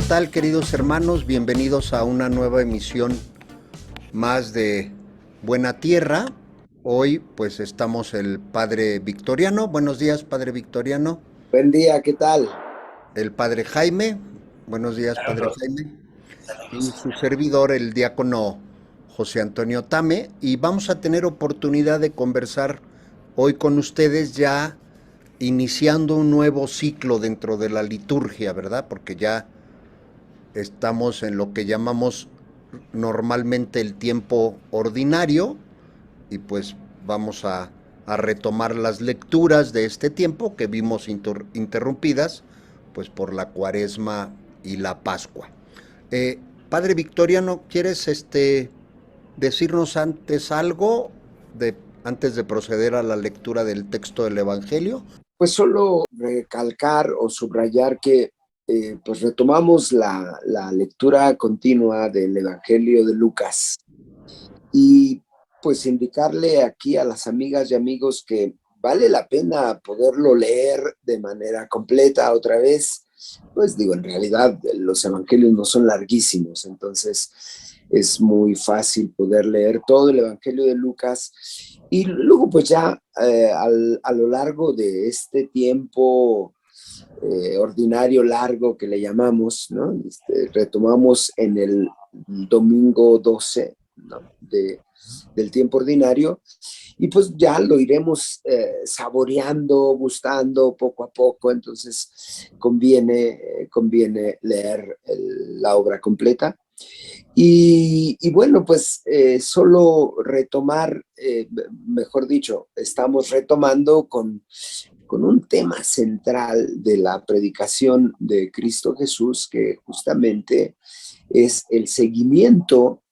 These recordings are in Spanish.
tal, queridos hermanos? Bienvenidos a una nueva emisión más de Buena Tierra. Hoy pues estamos el Padre Victoriano. Buenos días, Padre Victoriano. Buen día, ¿qué tal? El Padre Jaime. Buenos días, Padre Saludos, Jaime. Y saludos. su servidor, el diácono José Antonio Tame. Y vamos a tener oportunidad de conversar hoy con ustedes ya iniciando un nuevo ciclo dentro de la liturgia, ¿verdad? Porque ya estamos en lo que llamamos normalmente el tiempo ordinario y pues vamos a retomar las lecturas de este tiempo que vimos interrumpidas pues por la Cuaresma y la Pascua. Padre Victoriano, ¿quieres decirnos antes algo antes de proceder a la lectura del texto del Evangelio? Pues solo recalcar o subrayar que pues retomamos la lectura continua del Evangelio de Lucas y pues indicarle aquí a las amigas y amigos que vale la pena poderlo leer de manera completa otra vez. Pues digo, en realidad los evangelios no son larguísimos, entonces es muy fácil poder leer todo el Evangelio de Lucas y luego pues ya a lo largo de este tiempo ordinario largo que le llamamos, ¿no? Retomamos en el domingo 12, ¿no? Del tiempo ordinario y pues ya lo iremos saboreando, gustando poco a poco, entonces conviene leer la obra completa. Y bueno, pues solo retomar, mejor dicho, estamos retomando con un tema central de la predicación de Cristo Jesús, que justamente es el seguimiento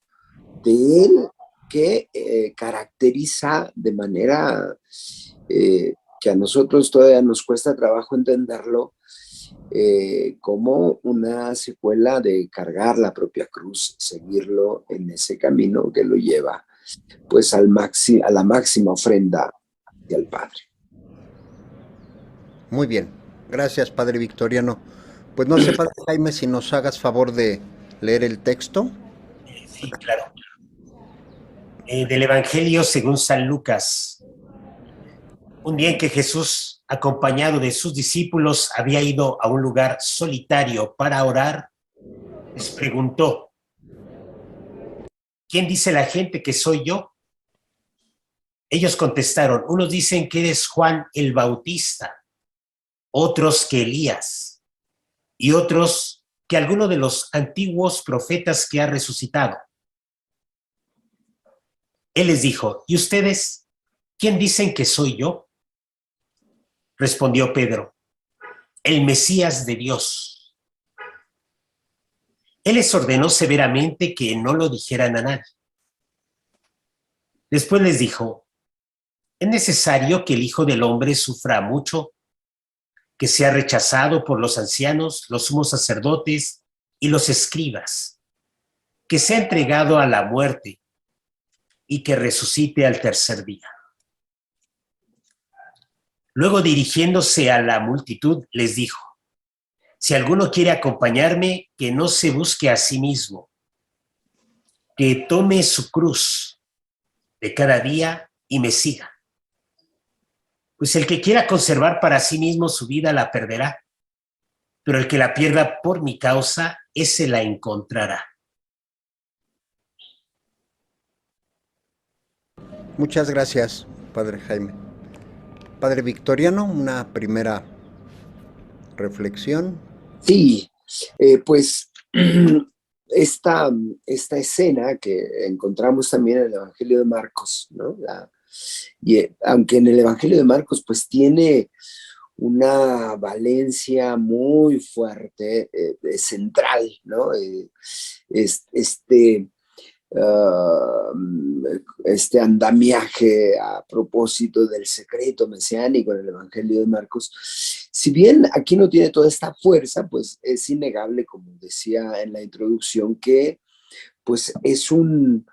de Él que caracteriza de manera que a nosotros todavía nos cuesta trabajo entenderlo, como una secuela de cargar la propia cruz, seguirlo en ese camino que lo lleva pues a la máxima ofrenda hacia el Padre. Muy bien, gracias Padre Victoriano. Pues no sé, Padre Jaime, si nos hagas favor de leer el texto. Sí, claro. Del Evangelio según San Lucas. Un día en que Jesús, acompañado de sus discípulos, había ido a un lugar solitario para orar, les preguntó: ¿quién dice la gente que soy yo? Ellos contestaron: unos dicen que eres Juan el Bautista, otros que Elías, y otros que alguno de los antiguos profetas que ha resucitado. Él les dijo: ¿y ustedes quién dicen que soy yo? Respondió Pedro: el Mesías de Dios. Él les ordenó severamente que no lo dijeran a nadie. Después les dijo: es necesario que el Hijo del Hombre sufra mucho, que sea rechazado por los ancianos, los sumos sacerdotes y los escribas, que sea entregado a la muerte y que resucite al tercer día. Luego, dirigiéndose a la multitud, les dijo: si alguno quiere acompañarme, que no se busque a sí mismo, que tome su cruz de cada día y me siga. Pues el que quiera conservar para sí mismo su vida la perderá, pero el que la pierda por mi causa, ese la encontrará. Muchas gracias, Padre Jaime. Padre Victoriano, una primera reflexión. Sí, pues esta escena que encontramos también en el Evangelio de Marcos, ¿no? Aunque en el Evangelio de Marcos pues tiene una valencia muy fuerte, central, ¿no? Este, este andamiaje a propósito del secreto mesiánico en el Evangelio de Marcos. Si bien aquí no tiene toda esta fuerza, pues es innegable, como decía en la introducción, que pues es un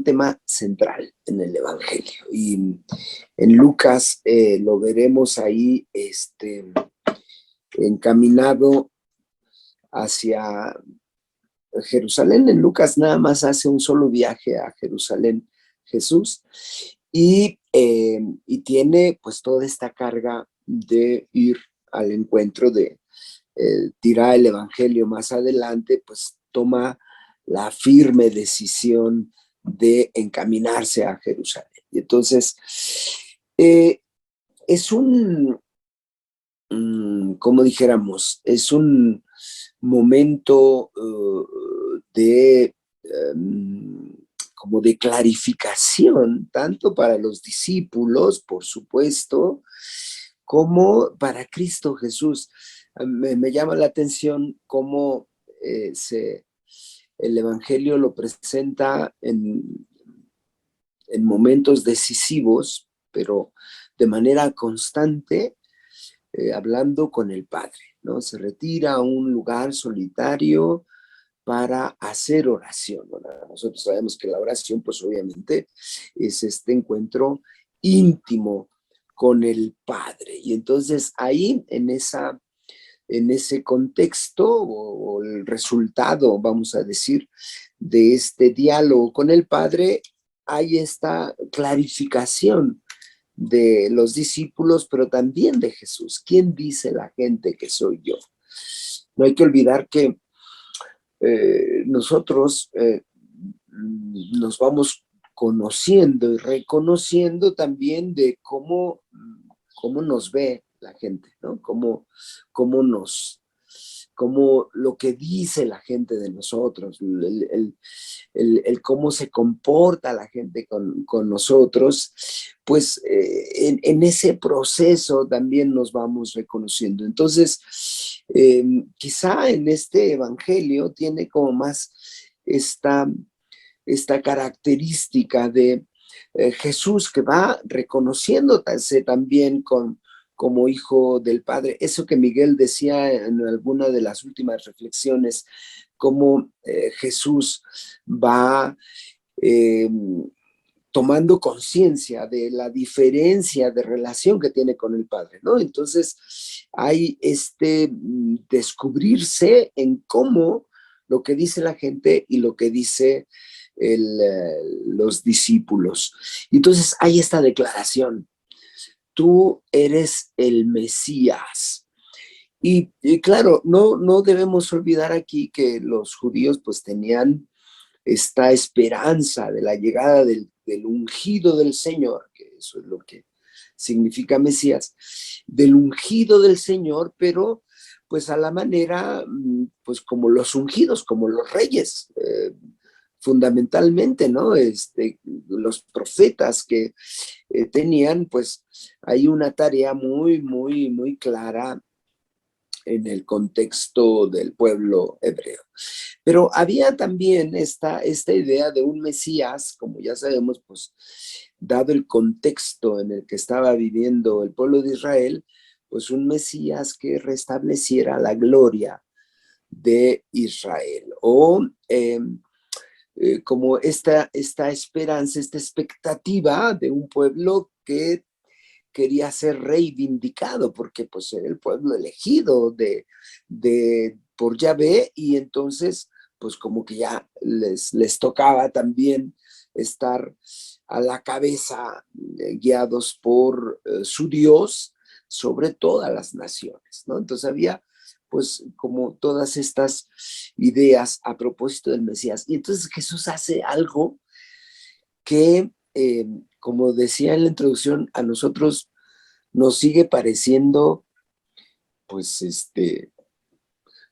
tema central en el Evangelio. Y en Lucas lo veremos ahí encaminado hacia Jerusalén. En Lucas nada más hace un solo viaje a Jerusalén Jesús y tiene pues toda esta carga de ir al encuentro de dirá el Evangelio más adelante, pues toma la firme decisión de encaminarse a Jerusalén. Y entonces, es como dijéramos, es un momento como de clarificación, tanto para los discípulos, por supuesto, como para Cristo Jesús. Me llama la atención cómo el Evangelio lo presenta en momentos decisivos, pero de manera constante, hablando con el Padre, ¿no? Se retira a un lugar solitario para hacer oración, ¿no? Nosotros sabemos que la oración, pues obviamente, es este encuentro íntimo con el Padre. Y entonces ahí, en ese contexto, o el resultado, vamos a decir, de este diálogo con el Padre, hay esta clarificación de los discípulos, pero también de Jesús. ¿Quién dice la gente que soy yo? No hay que olvidar que nosotros nos vamos conociendo y reconociendo también de cómo nos ve la gente, ¿no? Cómo lo que dice la gente de nosotros, el cómo se comporta la gente con nosotros, pues en ese proceso también nos vamos reconociendo. Entonces, quizá en este evangelio tiene como más esta característica de Jesús, que va reconociéndose también como hijo del Padre. Eso que Miguel decía en alguna de las últimas reflexiones, cómo Jesús va tomando conciencia de la diferencia de relación que tiene con el Padre, ¿no? Entonces hay descubrirse en cómo lo que dice la gente y lo que dice los discípulos. Y entonces hay esta declaración: tú eres el Mesías. Y claro, no debemos olvidar aquí que los judíos pues tenían esta esperanza de la llegada del ungido del Señor, que eso es lo que significa Mesías, del ungido del Señor, pero pues a la manera, pues como los ungidos, como los reyes, fundamentalmente, ¿no? Los profetas que tenían, pues hay una tarea muy, muy, muy clara en el contexto del pueblo hebreo. Pero había también esta idea de un Mesías, como ya sabemos, pues dado el contexto en el que estaba viviendo el pueblo de Israel, pues un Mesías que restableciera la gloria de Israel, o como esta esperanza, esta expectativa de un pueblo que quería ser reivindicado, porque pues era el pueblo elegido por Yahvé, y entonces pues como que ya les tocaba también estar a la cabeza, guiados por su Dios sobre todas las naciones, ¿no? Entonces había pues como todas estas ideas a propósito del Mesías. Y entonces Jesús hace algo que, como decía en la introducción, a nosotros nos sigue pareciendo, pues,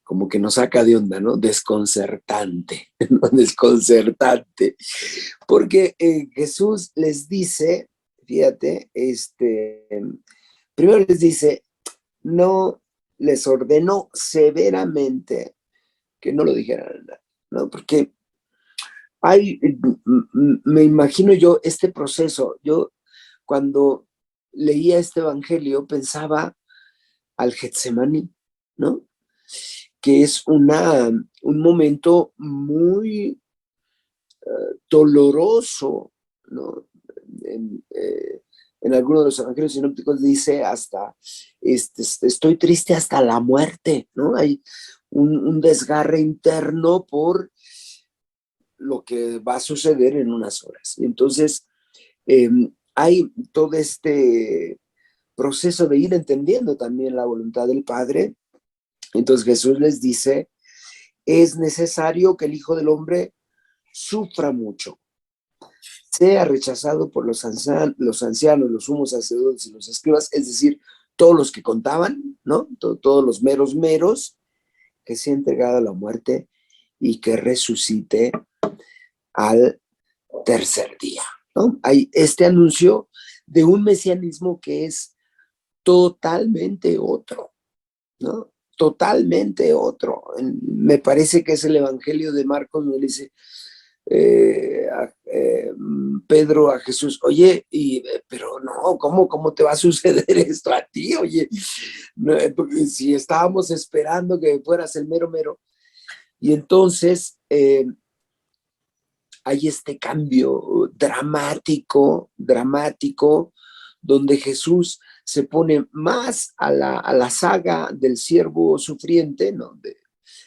como que nos saca de onda, ¿no? Desconcertante, ¿no? Desconcertante. Porque Jesús les dice, fíjate, primero les dice, no les ordenó severamente que no lo dijeran, ¿no? Porque me imagino yo este proceso. Yo cuando leía este evangelio pensaba al Getsemaní, ¿no? Que es un momento muy doloroso, ¿no? En algunos de los evangelios sinópticos dice hasta, estoy triste hasta la muerte, ¿no? Hay un desgarre interno por lo que va a suceder en unas horas. Entonces, hay todo este proceso de ir entendiendo también la voluntad del Padre. Entonces Jesús les dice, es necesario que el Hijo del Hombre sufra mucho, sea rechazado por los ancianos, los sumos sacerdotes y los escribas, es decir, todos los que contaban, ¿no? Todos los meros, que sea entregado a la muerte y que resucite al tercer día, ¿no? Hay este anuncio de un mesianismo que es totalmente otro, ¿no? Totalmente otro. Me parece que es el Evangelio de Marcos, donde le dice Pedro a Jesús, oye, pero no, ¿cómo te va a suceder esto a ti? Oye, no, si estábamos esperando que fueras el mero. Y entonces hay este cambio dramático, donde Jesús se pone más a la saga del siervo sufriente, ¿no?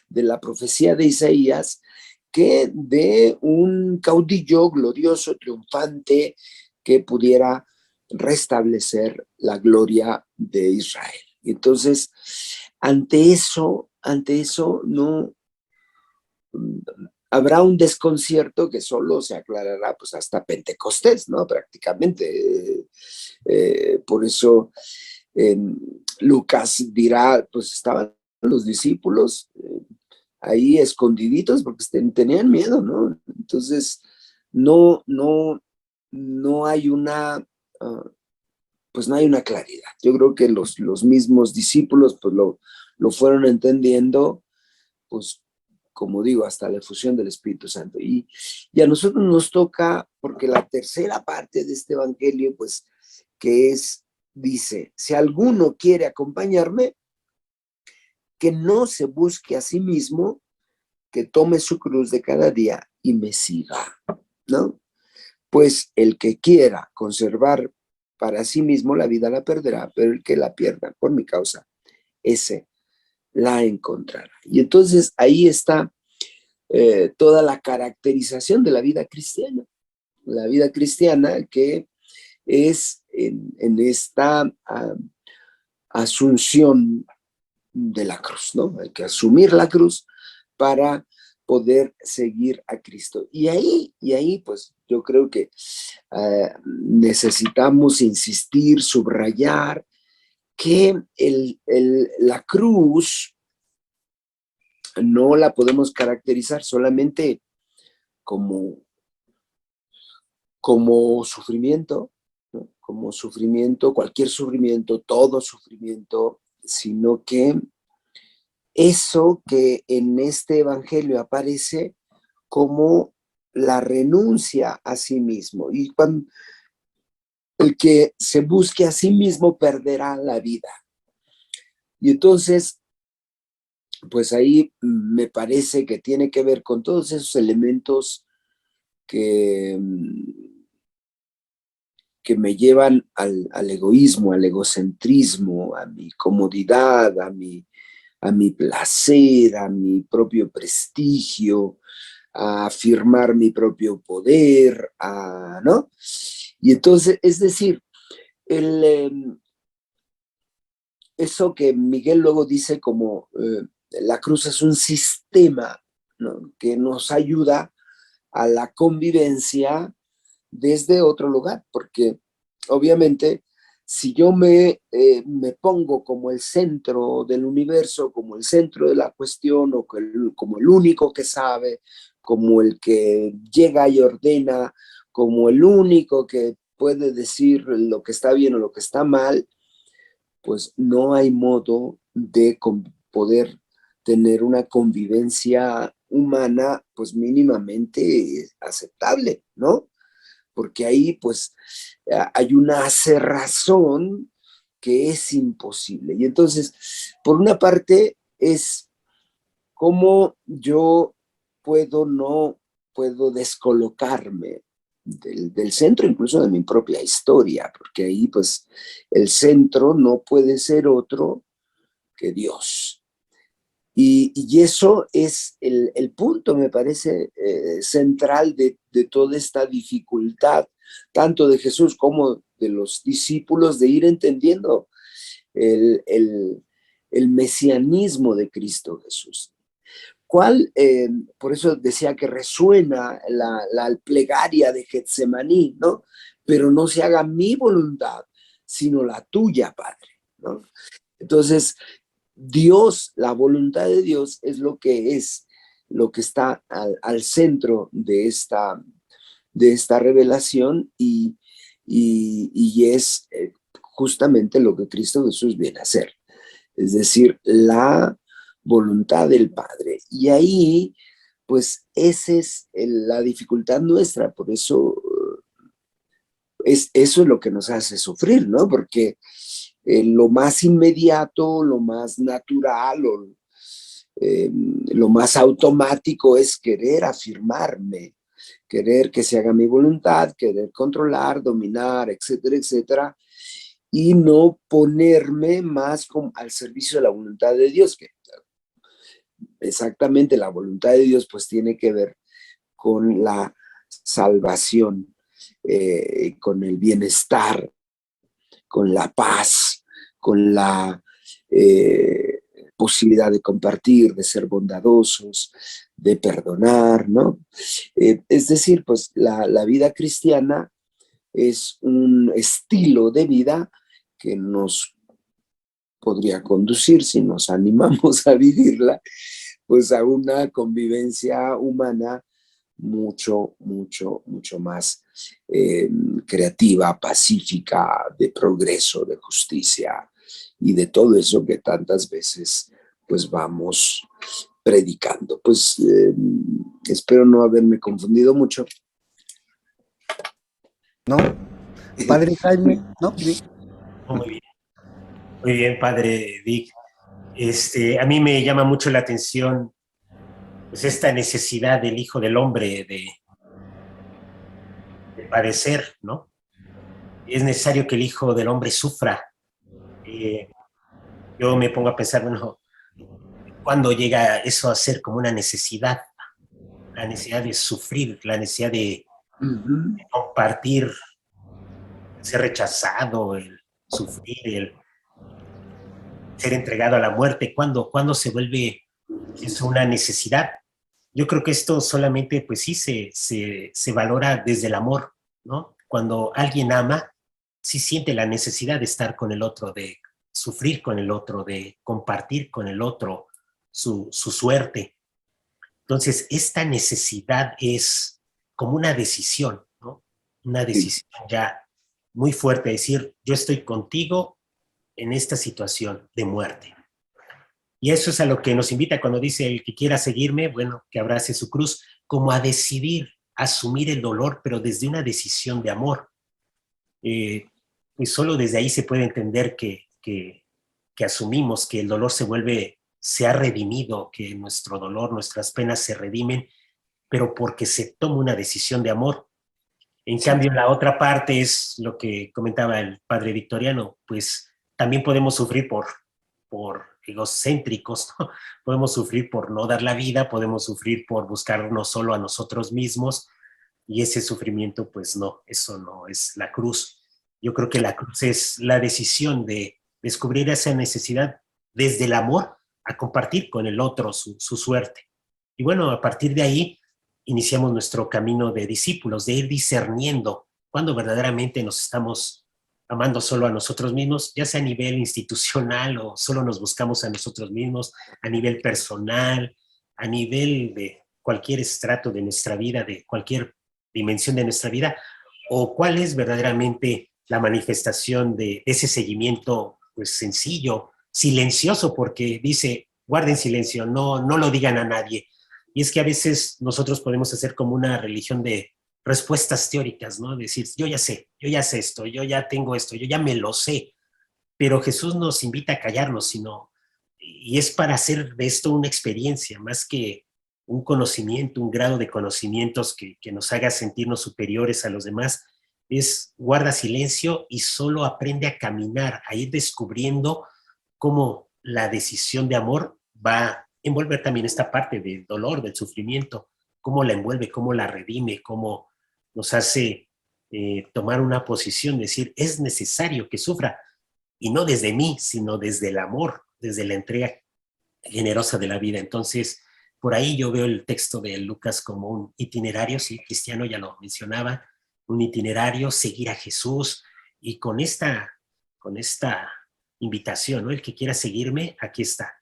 de la profecía de Isaías, que de un caudillo glorioso, triunfante, que pudiera restablecer la gloria de Israel. Entonces, ante eso no habrá un desconcierto que solo se aclarará pues hasta Pentecostés, ¿no? Prácticamente. Por eso Lucas dirá, pues estaban los discípulos ahí escondiditos porque tenían miedo, ¿no? Entonces, no hay una, pues no hay una claridad. Yo creo que los mismos discípulos pues lo fueron entendiendo, pues como digo, hasta la efusión del Espíritu Santo. Y a nosotros nos toca, porque la tercera parte de este evangelio, pues, que dice, si alguno quiere acompañarme, que no se busque a sí mismo, que tome su cruz de cada día y me siga, ¿no? Pues el que quiera conservar para sí mismo la vida la perderá, pero el que la pierda por mi causa, ese la encontrará. Y entonces ahí está toda la caracterización de la vida cristiana. La vida cristiana que es en esta asunción de la cruz, ¿no? Hay que asumir la cruz para poder seguir a Cristo. Y ahí pues yo creo que necesitamos insistir, subrayar que la cruz no la podemos caracterizar solamente como sufrimiento, ¿no? Como sufrimiento, cualquier sufrimiento, todo sufrimiento, sino que eso que en este evangelio aparece como la renuncia a sí mismo. Y cuando el que se busque a sí mismo perderá la vida. Y entonces, pues ahí me parece que tiene que ver con todos esos elementos que me llevan al egoísmo, al egocentrismo, a mi comodidad, a mi placer, a mi propio prestigio, a afirmar mi propio poder, ¿no? Y entonces, es decir, eso que Miguel luego dice como la cruz es un sistema, ¿no? Que nos ayuda a la convivencia desde otro lugar, porque obviamente si yo me pongo como el centro del universo, como el centro de la cuestión, o como el único que sabe, como el que llega y ordena, como el único que puede decir lo que está bien o lo que está mal, pues no hay modo de poder tener una convivencia humana pues mínimamente aceptable, ¿no? Porque ahí pues hay una cerrazón que es imposible. Y entonces, por una parte, es cómo yo no puedo descolocarme del centro, incluso de mi propia historia, porque ahí pues el centro no puede ser otro que Dios. Y eso es el punto, me parece, central de toda esta dificultad, tanto de Jesús como de los discípulos, de ir entendiendo el, el, el mesianismo de Cristo Jesús. ¿Cuál? Por eso decía que resuena la plegaria de Getsemaní, ¿no? Pero no se haga mi voluntad, sino la tuya, Padre, ¿no? Entonces, Dios, la voluntad de Dios es lo que está al centro de esta revelación y es justamente lo que Cristo Jesús viene a hacer. Es decir, la voluntad del Padre. Y ahí, pues, esa es la dificultad nuestra. Por eso, eso es lo que nos hace sufrir, ¿no? Porque lo más inmediato, lo más natural, lo más automático es querer afirmarme, querer que se haga mi voluntad, querer controlar, dominar, etcétera, etcétera, y no ponerme más al servicio de la voluntad de Dios, que exactamente la voluntad de Dios pues tiene que ver con la salvación, con el bienestar, con la paz, con la posibilidad de compartir, de ser bondadosos, de perdonar, ¿no? Es decir, pues la vida cristiana es un estilo de vida que nos podría conducir, si nos animamos a vivirla, pues a una convivencia humana mucho, mucho, mucho más creativa, pacífica, de progreso, de justicia y de todo eso que tantas veces pues vamos predicando. Pues espero no haberme confundido mucho. ¿No? Padre Jaime, ¿no? Muy bien, padre Vic. A mí me llama mucho la atención pues, esta necesidad del Hijo del Hombre de padecer, ¿no? Es necesario que el Hijo del Hombre sufra. Yo me pongo a pensar, bueno, ¿cuándo llega eso a ser como una necesidad? La necesidad de sufrir, la necesidad de compartir, el ser rechazado, el sufrir, el ser entregado a la muerte. ¿Cuándo se vuelve eso una necesidad? Yo creo que esto solamente, pues sí, se valora desde el amor, ¿no? Cuando alguien ama, sí siente la necesidad de estar con el otro, de sufrir con el otro, de compartir con el otro su suerte. Entonces, esta necesidad es como una decisión, ¿no? Una decisión ya muy fuerte, decir, yo estoy contigo en esta situación de muerte. Y eso es a lo que nos invita cuando dice el que quiera seguirme, bueno, que abrace su cruz, como a decidir asumir el dolor, pero desde una decisión de amor. Pues solo desde ahí se puede entender que asumimos que el dolor se ha redimido, que nuestro dolor, nuestras penas se redimen, pero porque se toma una decisión de amor. En cambio, la otra parte es lo que comentaba el padre Victoriano, pues también podemos sufrir por egocéntricos, ¿no? Podemos sufrir por no dar la vida, podemos sufrir por buscarnos solo a nosotros mismos, y ese sufrimiento, pues no, eso no es la cruz. Yo creo que la cruz es la decisión de descubrir esa necesidad desde el amor a compartir con el otro su suerte. Y bueno, a partir de ahí iniciamos nuestro camino de discípulos, de ir discerniendo cuando verdaderamente nos estamos amando solo a nosotros mismos, ya sea a nivel institucional o solo nos buscamos a nosotros mismos, a nivel personal, a nivel de cualquier estrato de nuestra vida, de cualquier dimensión de nuestra vida, o cuál es verdaderamente la manifestación de ese seguimiento pues sencillo, silencioso, porque dice, guarden silencio, no lo digan a nadie. Y es que a veces nosotros podemos hacer como una religión de respuestas teóricas, ¿no? Decir, yo ya sé esto, yo ya tengo esto, yo ya me lo sé, pero Jesús nos invita a callarnos, y es para hacer de esto una experiencia, más que un conocimiento, un grado de conocimientos que nos haga sentirnos superiores a los demás, es guarda silencio y solo aprende a caminar, a ir descubriendo cómo la decisión de amor va envolver también esta parte del dolor, del sufrimiento, cómo la envuelve, cómo la redime, cómo nos hace tomar una posición, decir, es necesario que sufra, y no desde mí, sino desde el amor, desde la entrega generosa de la vida. Entonces, por ahí yo veo el texto de Lucas como un itinerario, sí, cristiano, ya lo mencionaba, un itinerario, seguir a Jesús, y con esta invitación, ¿no? El que quiera seguirme, aquí está.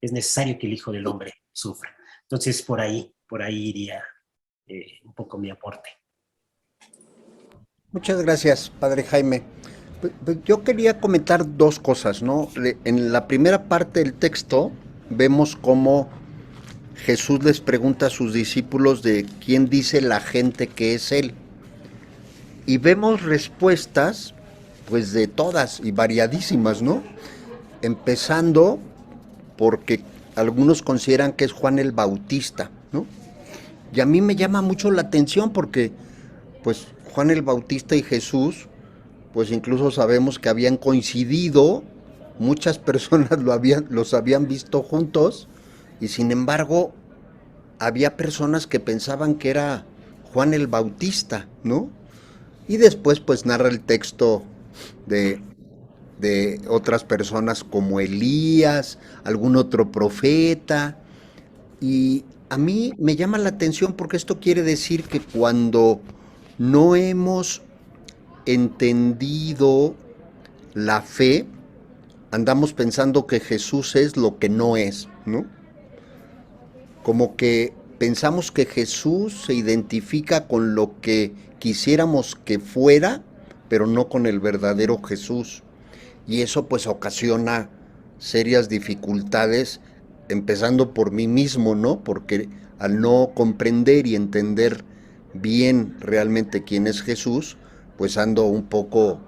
Es necesario que el Hijo del Hombre sufra. Entonces, por ahí iría un poco mi aporte. Muchas gracias, Padre Jaime. Yo quería comentar dos cosas, ¿no? En la primera parte del texto vemos cómo Jesús les pregunta a sus discípulos de quién dice la gente que es Él. Y vemos respuestas, pues de todas y variadísimas, ¿no? Empezando porque algunos consideran que es Juan el Bautista, ¿no? Y a mí me llama mucho la atención porque, pues, Juan el Bautista y Jesús, pues incluso sabemos que habían coincidido, muchas personas los habían visto juntos, y sin embargo, había personas que pensaban que era Juan el Bautista, ¿no? Y después, pues, narra el texto de otras personas como Elías, algún otro profeta, y a mí me llama la atención porque esto quiere decir que cuando no hemos entendido la fe, andamos pensando que Jesús es lo que no es, ¿no? Como que pensamos que Jesús se identifica con lo que quisiéramos que fuera, pero no con el verdadero Jesús. Y eso pues ocasiona serias dificultades, empezando por mí mismo, ¿no? Porque al no comprender y entender bien realmente quién es Jesús, pues ando un poco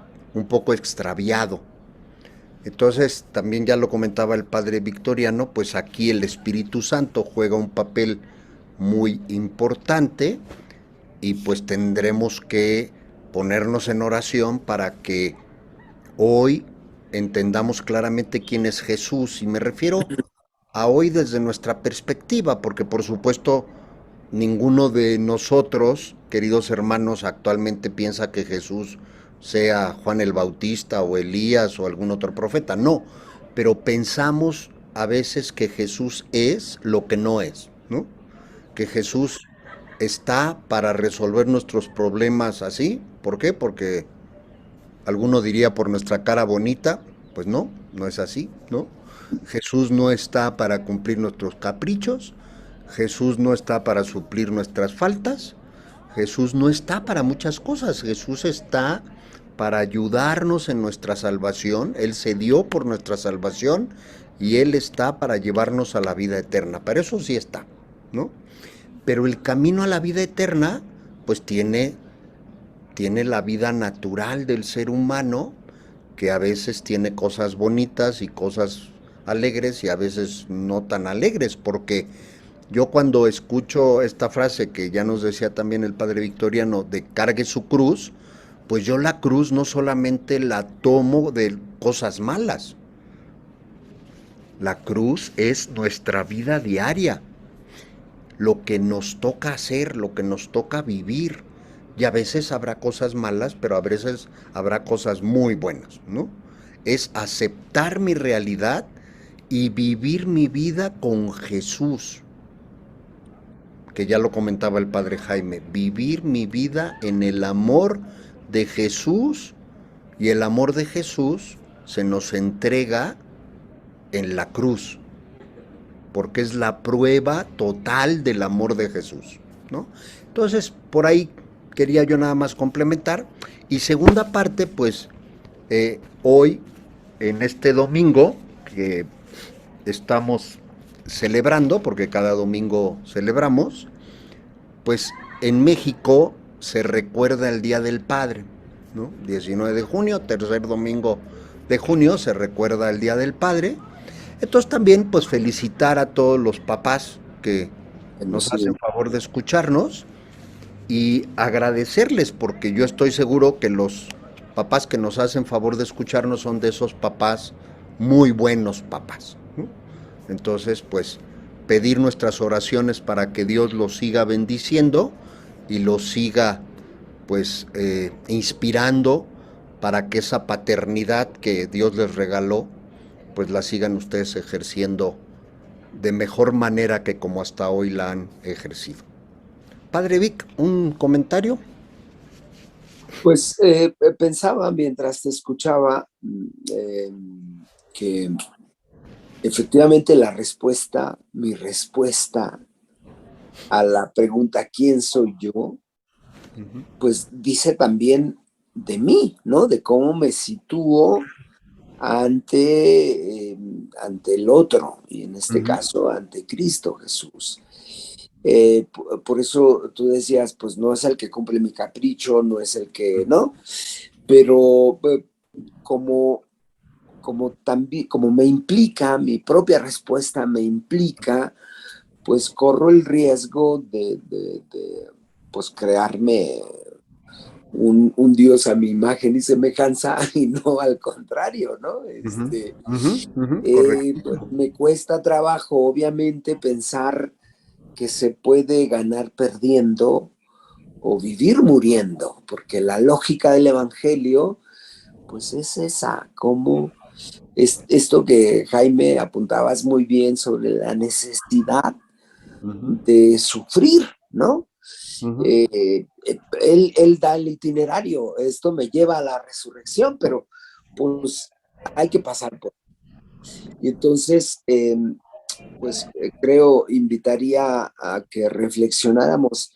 extraviado. Entonces, también ya lo comentaba el padre Victoriano, pues aquí el Espíritu Santo juega un papel muy importante y pues tendremos que ponernos en oración para que hoy entendamos claramente quién es Jesús. Y me refiero a hoy desde nuestra perspectiva, porque por supuesto ninguno de nosotros, queridos hermanos, actualmente piensa que Jesús sea Juan el Bautista o Elías o algún otro profeta, no, pero pensamos a veces que Jesús es lo que no es, ¿no? Que Jesús está para resolver nuestros problemas así. ¿Por qué? Porque alguno diría por nuestra cara bonita, pues no, no es así, ¿no? Jesús no está para cumplir nuestros caprichos, Jesús no está para suplir nuestras faltas, Jesús no está para muchas cosas, Jesús está para ayudarnos en nuestra salvación, Él se dio por nuestra salvación y Él está para llevarnos a la vida eterna, para eso sí está, ¿no? Pero el camino a la vida eterna, pues tiene la vida natural del ser humano, que a veces tiene cosas bonitas y cosas alegres y a veces no tan alegres, porque yo cuando escucho esta frase que ya nos decía también el padre Victoriano, de cargue su cruz, pues yo la cruz no solamente la tomo de cosas malas, la cruz es nuestra vida diaria, lo que nos toca hacer, lo que nos toca vivir. Y a veces habrá cosas malas, pero a veces habrá cosas muy buenas, ¿no? Es aceptar mi realidad y vivir mi vida con Jesús, que ya lo comentaba el padre Jaime, vivir mi vida en el amor de Jesús, y el amor de Jesús se nos entrega en la cruz, porque es la prueba total del amor de Jesús, ¿no? Entonces, por ahí quería yo nada más complementar. Y segunda parte, pues hoy, en este domingo, que estamos celebrando, porque cada domingo celebramos, pues en México se recuerda el Día del Padre, ¿no? 19 de junio, tercer domingo de junio, se recuerda el Día del Padre. Entonces también, pues felicitar a todos los papás que nos hacen favor de escucharnos, y agradecerles, porque yo estoy seguro que los papás que nos hacen favor de escucharnos son de esos papás muy buenos papás, ¿no? Entonces, pues pedir nuestras oraciones para que Dios los siga bendiciendo y los siga pues inspirando para que esa paternidad que Dios les regaló pues la sigan ustedes ejerciendo de mejor manera que como hasta hoy la han ejercido. Padre Vic, ¿un comentario? Pues pensaba mientras te escuchaba que efectivamente mi respuesta a la pregunta ¿quién soy yo? Pues dice también de mí, ¿no? De cómo me sitúo ante el otro, y en este caso ante Cristo Jesús. Por eso tú decías, pues no es el que cumple mi capricho, no es el que, ¿no? Pero como también, como me implica, mi propia respuesta me implica, pues corro el riesgo de pues crearme un Dios a mi imagen y semejanza, y no al contrario, ¿no? Me cuesta trabajo, obviamente, pensar que se puede ganar perdiendo o vivir muriendo, porque la lógica del Evangelio, pues es esa, como esto que Jaime apuntabas muy bien sobre la necesidad de sufrir, ¿no? Él da el itinerario, esto me lleva a la resurrección, pero pues hay que pasar por. Y entonces, creo, invitaría a que reflexionáramos,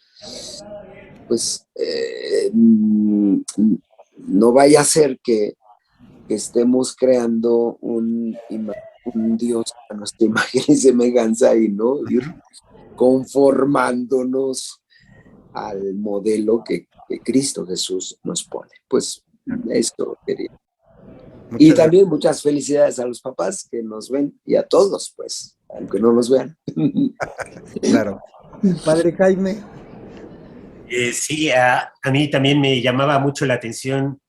pues no vaya a ser que estemos creando un Dios a nuestra imagen y semejanza, y no ir conformándonos al modelo que Cristo Jesús nos pone. Pues esto quería. Y también muchas felicidades a los papás que nos ven, y a todos, pues, aunque no nos vean. Claro. Padre Jaime. Sí, a mí también me llamaba mucho la atención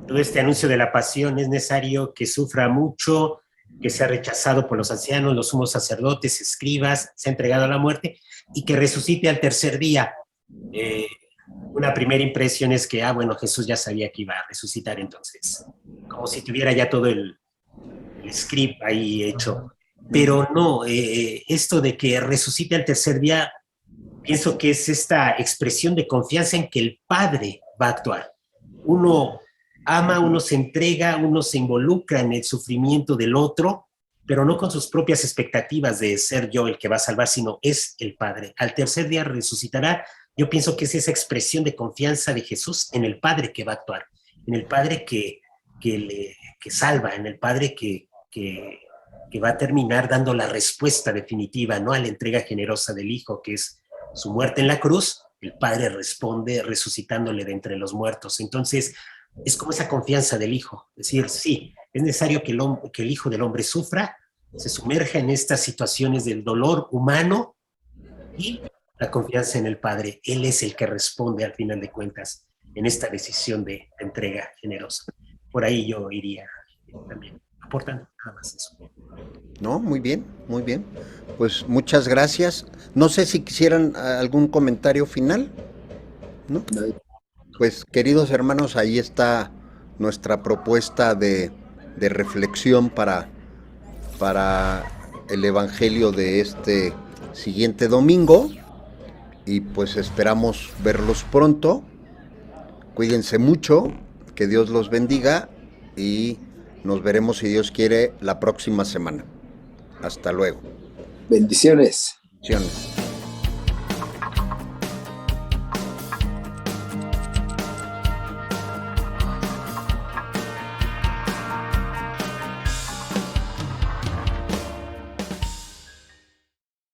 todo este anuncio de la pasión. Es necesario que sufra mucho, que sea rechazado por los ancianos, los sumos sacerdotes, escribas, sea entregado a la muerte y que resucite al tercer día. Una primera impresión es que, bueno, Jesús ya sabía que iba a resucitar, entonces, como si tuviera ya todo el script ahí hecho. Pero no, esto de que resucite al tercer día, pienso que es esta expresión de confianza en que el Padre va a actuar. Uno ama, uno se entrega, uno se involucra en el sufrimiento del otro, pero no con sus propias expectativas de ser yo el que va a salvar, sino es el Padre. Al tercer día resucitará. Yo pienso que es esa expresión de confianza de Jesús en el Padre que va a actuar, en el Padre que salva, en el Padre que va a terminar dando la respuesta definitiva, ¿no?, a la entrega generosa del Hijo, que es su muerte en la cruz. El Padre responde resucitándole de entre los muertos. Entonces, es como esa confianza del Hijo. Es decir, sí, es necesario que el Hijo del Hombre sufra, se sumerja en estas situaciones del dolor humano, y la confianza en el Padre. Él es el que responde al final de cuentas en esta decisión de entrega generosa. Por ahí yo iría también aportando nada más eso. No, muy bien, muy bien. Pues muchas gracias. No sé si quisieran algún comentario final, ¿no? Pues queridos hermanos, ahí está nuestra propuesta de reflexión para el Evangelio de este siguiente domingo, y pues esperamos verlos pronto. Cuídense mucho, que Dios los bendiga, y nos veremos, si Dios quiere, la próxima semana. Hasta luego. Bendiciones. Bendiciones.